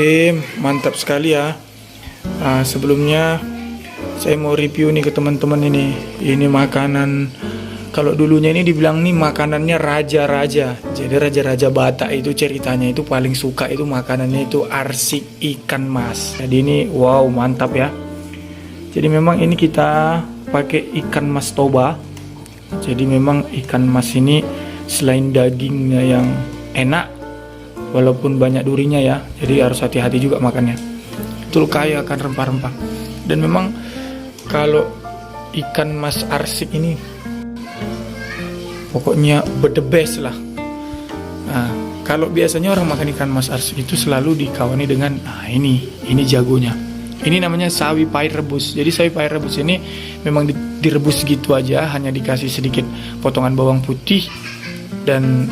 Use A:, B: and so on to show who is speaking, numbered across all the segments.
A: Oke, mantap sekali ya. Sebelumnya saya mau review nih ke teman-teman ini. Ini makanan, kalau dulunya ini dibilang nih makanannya raja-raja. Jadi raja-raja Batak itu ceritanya itu paling suka itu makanannya itu arsik ikan mas. Jadi ini wow mantap ya. Jadi memang ini kita pakai ikan mas toba. Jadi memang ikan mas ini selain dagingnya yang enak, walaupun banyak durinya ya, jadi harus hati-hati juga makannya. Betul kaya akan rempah-rempah. Dan memang kalau ikan mas arsik ini pokoknya the best lah. Nah, kalau biasanya orang makan ikan mas arsik itu selalu dikawani dengan ini jagonya. Ini namanya sawi pahit rebus. Jadi sawi pahit rebus ini memang direbus gitu aja, hanya dikasih sedikit potongan bawang putih dan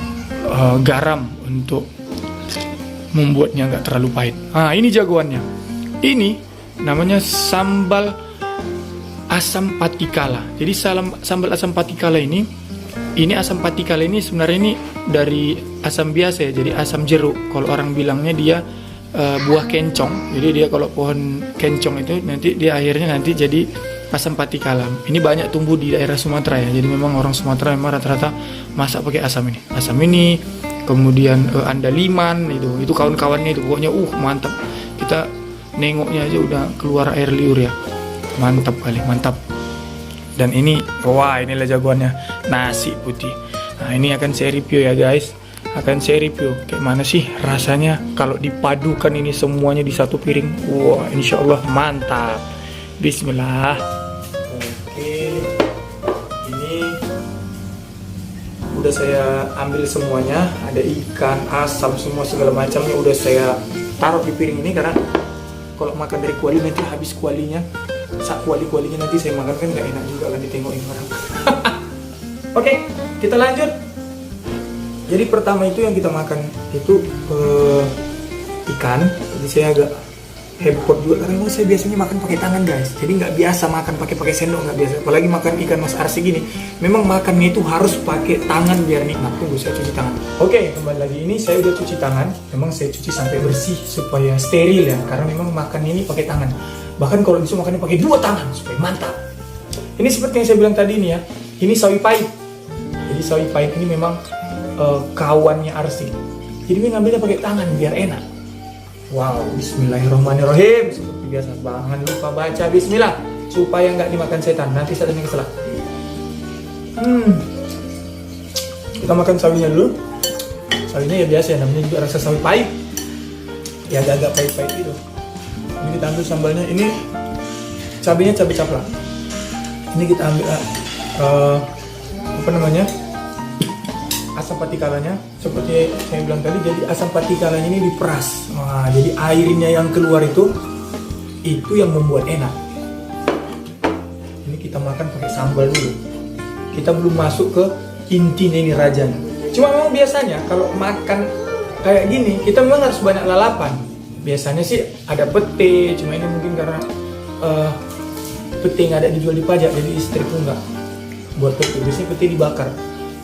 A: garam untuk membuatnya nggak terlalu pahit. Ini jagoannya. Ini namanya sambal asam patikala. Jadi sambal asam patikala ini asam patikala ini sebenarnya ini dari asam biasa ya. Jadi asam jeruk. Kalau orang bilangnya dia buah kencong. Jadi dia kalau pohon kencong itu nanti dia akhirnya nanti jadi asam patikala. Ini banyak tumbuh di daerah Sumatera ya. Jadi memang orang Sumatera memang rata-rata masak pakai asam ini. Asam ini, kemudian andaliman itu kawan-kawannya itu pokoknya mantap. Kita nengoknya aja udah keluar air liur ya. Mantap kali, mantap. Dan ini inilah jagoannya, nasi putih. Nah, ini akan saya review ya guys. Akan saya review kayak mana sih rasanya kalau dipadukan ini semuanya di satu piring. Insya Allah mantap. Bismillah. Oke, ini udah saya ambil semuanya, ada ikan, asam, semua segala macamnya udah saya taruh di piring ini, karena kalau makan dari kuali nanti habis kualinya, kualinya nanti saya makan kan nggak enak juga kan ditengokin orang. Oke, kita lanjut. Jadi pertama itu yang kita makan itu ikan. Jadi saya agak heboh juga karena memang saya biasanya makan pakai tangan guys. Jadi nggak biasa makan pakai sendok, nggak biasa. Apalagi makan ikan mas arsik gini, memang makannya itu harus pakai tangan biar nikmat. Tunggu saya cuci tangan. Oke, kembali lagi, ini saya udah cuci tangan. Memang saya cuci sampai bersih supaya steril ya, karena memang makan ini pakai tangan. Bahkan kalau bisa makannya pakai dua tangan supaya mantap. Ini seperti yang saya bilang tadi nih ya. Ini sawi pahit. Jadi sawi pahit ini memang kawannya arsik. Jadi ini ngambilnya pakai tangan biar enak. Wow, bismillahirrahmanirrahim. Seperti biasa, jangan lupa baca bismillah supaya nggak dimakan setan. Nanti setannya kesel. Kita makan sawinya dulu. Sawinya ya biasa ya, namanya juga rasa sawi pahit. Ya agak pahit-pahit gitu. Ini kita ambil sambalnya. Ini cabenya cabai capla. Ini kita ambil asam patikalanya, seperti saya bilang tadi. Jadi asam patikalanya ini diperas. Jadi airnya yang keluar itu yang membuat enak. Ini kita makan pakai sambal dulu. Kita belum masuk ke intinya, ini rajanya. Cuma memang biasanya kalau makan kayak gini kita memang harus banyak lalapan. Biasanya sih ada pete, cuma ini mungkin karena pete nggak ada dijual di pajak, jadi istriku nggak buat pete. Biasanya pete dibakar,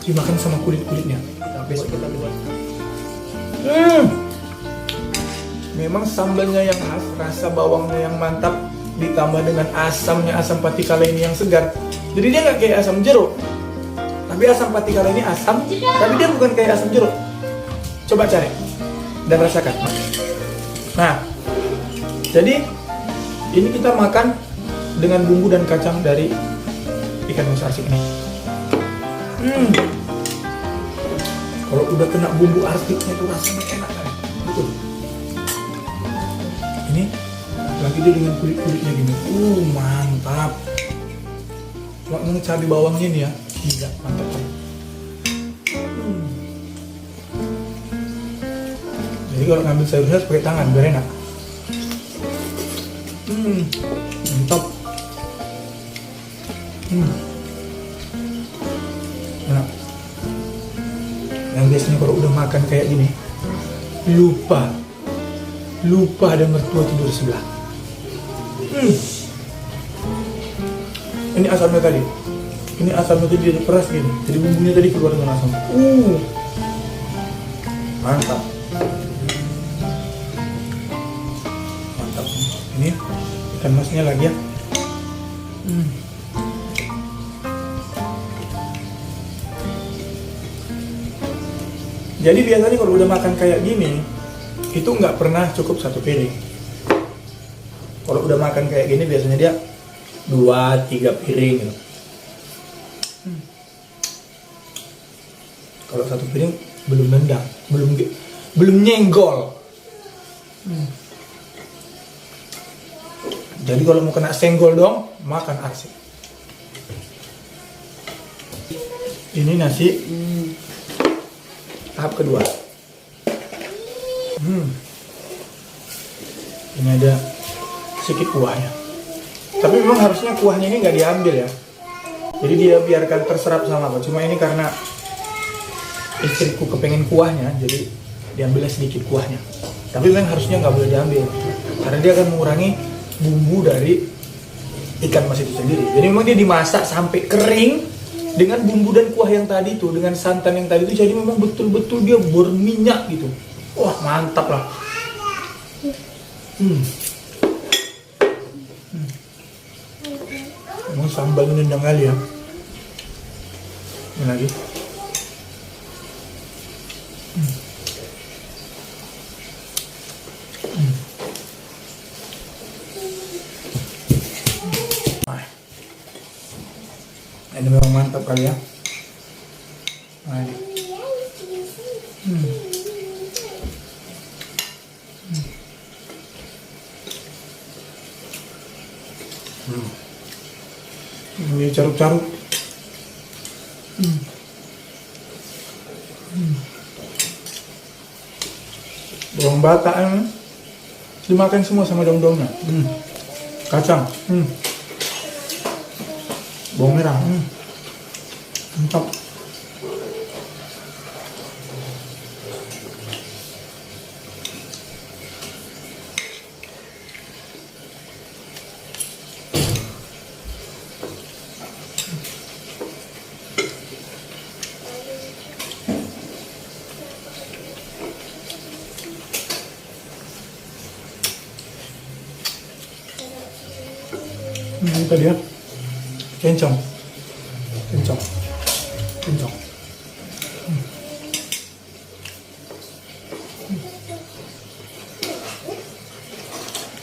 A: dimakan sama kulitnya. Kita buat. Memang sambalnya yang khas, rasa bawangnya yang mantap, ditambah dengan asamnya, asam patikala ini yang segar. Jadi dia nggak kayak asam jeruk, tapi asam patikala ini asam, tapi dia bukan kayak asam jeruk. Coba cari dan rasakan. Nah, jadi ini kita makan dengan bumbu dan kacang dari ikan mas arsik ini. Kalau udah kena bumbu arsiknya itu rasanya enak kan? Betul. Ini lagi dia dengan kulit-kulitnya gini. Mantap. Cuma cabai bawangnya ini ya, gila, mantap kan? Jadi kalau ngambil sayur harus pakai tangan biar enak. Mantap. Enak. Yang biasanya kalau udah makan kayak gini lupa ada mertua tidur sebelah. Ini asamnya tadi. Ini asamnya tadi diperas gini. Jadi bumbunya tadi keluar dengan asam. Mantap. Ini ikan masnya lagi ya. Jadi biasanya kalau udah makan kayak gini, itu nggak pernah cukup satu piring. Kalau udah makan kayak gini biasanya dia 2-3 piring gitu. Kalau satu piring belum nendang, belum nyenggol. Jadi kalau mau kena senggol dong, makan arsik. Ini nasi tahap kedua. Ini ada sedikit kuahnya. Tapi memang harusnya kuahnya ini nggak diambil ya. Jadi dia biarkan terserap sama apa. Cuma ini karena istriku kepengen kuahnya, jadi diambilnya sedikit kuahnya. Tapi memang harusnya nggak boleh diambil, karena dia akan mengurangi bumbu dari ikan mas itu sendiri. Jadi memang dia dimasak sampai kering dengan bumbu dan kuah yang tadi itu, dengan santan yang tadi itu, jadi memang betul-betul dia berminyak gitu. Wah, mantap lah. Memang sambal nendang kali ya. Ini lagi. Ini memang mantap kali ya. Nah, ini. Ini caruk-caruk. Bawang batak dimakan semua sama daun-daunnya. Kacang. Bawang merah. Mantap. Ini tadi ya, kencong.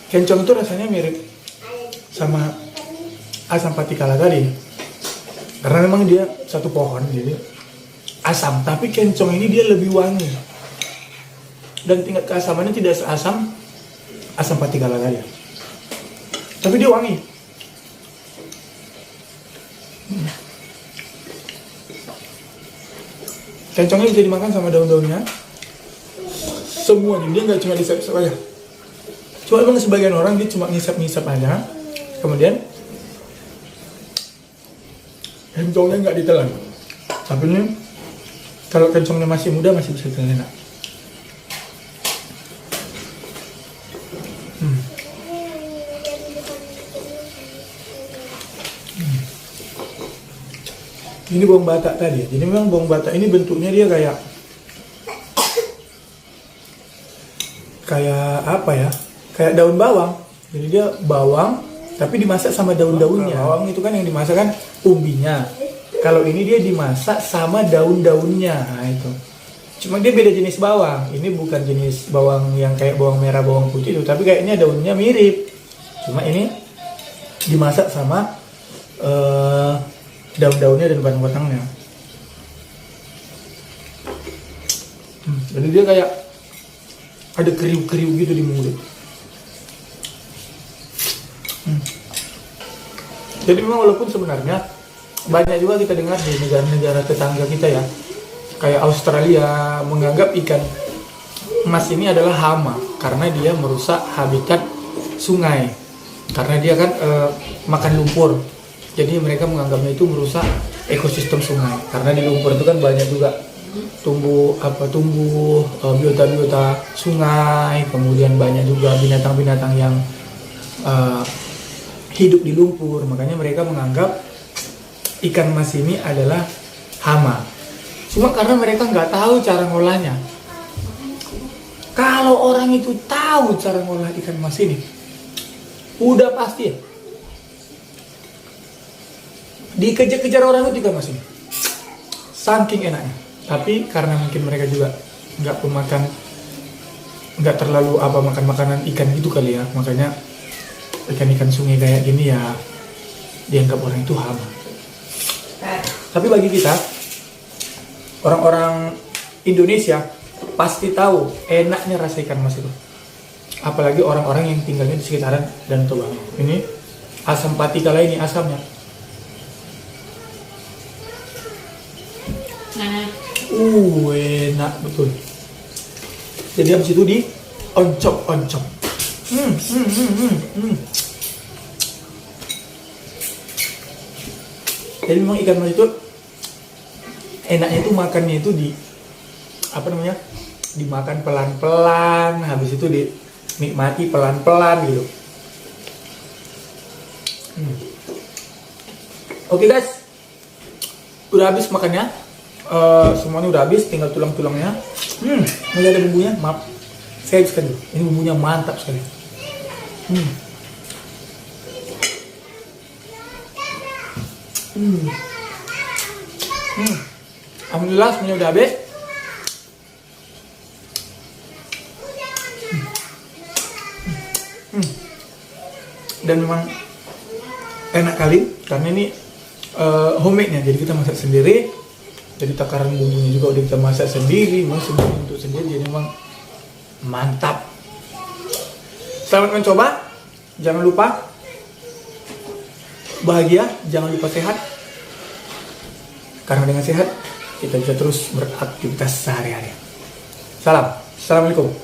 A: Kencong itu rasanya mirip sama asam patikala tadi, karena memang dia satu pohon jadi asam, tapi kencong ini dia lebih wangi dan tingkat keasamannya tidak seasam asam patikala tadi, tapi dia wangi. Kencongnya bisa dimakan sama daun-daunnya semuanya, dia nggak cuma disep-sep aja. Cuma memang sebagian orang dia cuma ngisap-ngisap aja, kemudian kencongnya nggak ditelan. Tapi ini kalau kencongnya masih muda masih bisa ditelan. Ini bawang batak tadi. Jadi memang bawang batak ini bentuknya dia kayak apa ya? Kayak daun bawang. Jadi dia bawang tapi dimasak sama daun-daunnya. Bawang itu kan yang dimasak kan umbinya. Kalau ini dia dimasak sama daun-daunnya. Nah, itu. Cuma dia beda jenis bawang. Ini bukan jenis bawang yang kayak bawang merah, bawang putih itu, tapi kayaknya daunnya mirip. Cuma ini dimasak sama daun-daunnya dan batang-batangnya. Jadi dia kayak ada kriuk-kriuk gitu di mulut. Jadi memang walaupun sebenarnya banyak juga kita dengar di negara-negara tetangga kita ya, kayak Australia menganggap ikan emas ini adalah hama karena dia merusak habitat sungai, karena dia kan makan lumpur. Jadi mereka menganggapnya itu merusak ekosistem sungai, karena di lumpur itu kan banyak juga tumbuh biota-biota sungai, kemudian banyak juga binatang-binatang yang hidup di lumpur. Makanya mereka menganggap ikan mas ini adalah hama. Cuma karena mereka nggak tahu cara ngolahnya. Kalau orang itu tahu cara ngolah ikan mas ini, Udah pasti ya. Dikejar-kejar orang itu juga masih. Saking enaknya. Tapi karena mungkin mereka juga nggak pemakan, nggak terlalu makan makanan ikan gitu kali ya, makanya ikan-ikan sungai kayak gini ya dianggap orang itu hama. Tapi bagi kita orang-orang Indonesia pasti tahu enaknya rasa ikan mas itu, apalagi orang-orang yang tinggalnya di sekitaran Danau Toba. Ini asam patikala, ini asamnya enak betul. Jadi habis itu di oncop. Jadi memang ikan mas itu enaknya itu makannya itu di dimakan pelan-pelan, habis itu dinikmati pelan-pelan gitu. Oke guys, udah habis makannya. Semuanya udah habis, tinggal tulang-tulangnya. Mulai ada bumbunya, maaf, saya habiskan dulu. Ini bumbunya mantap sekali. Alhamdulillah semuanya udah habis. Dan memang enak kali karena ini homemade-nya, jadi kita masak sendiri. Jadi takaran bumbunya juga udah kita masak sendiri, untuk sendiri, jadi memang mantap. Selamat mencoba, jangan lupa bahagia, jangan lupa sehat. Karena dengan sehat kita bisa terus beraktivitas sehari-hari. Assalamualaikum.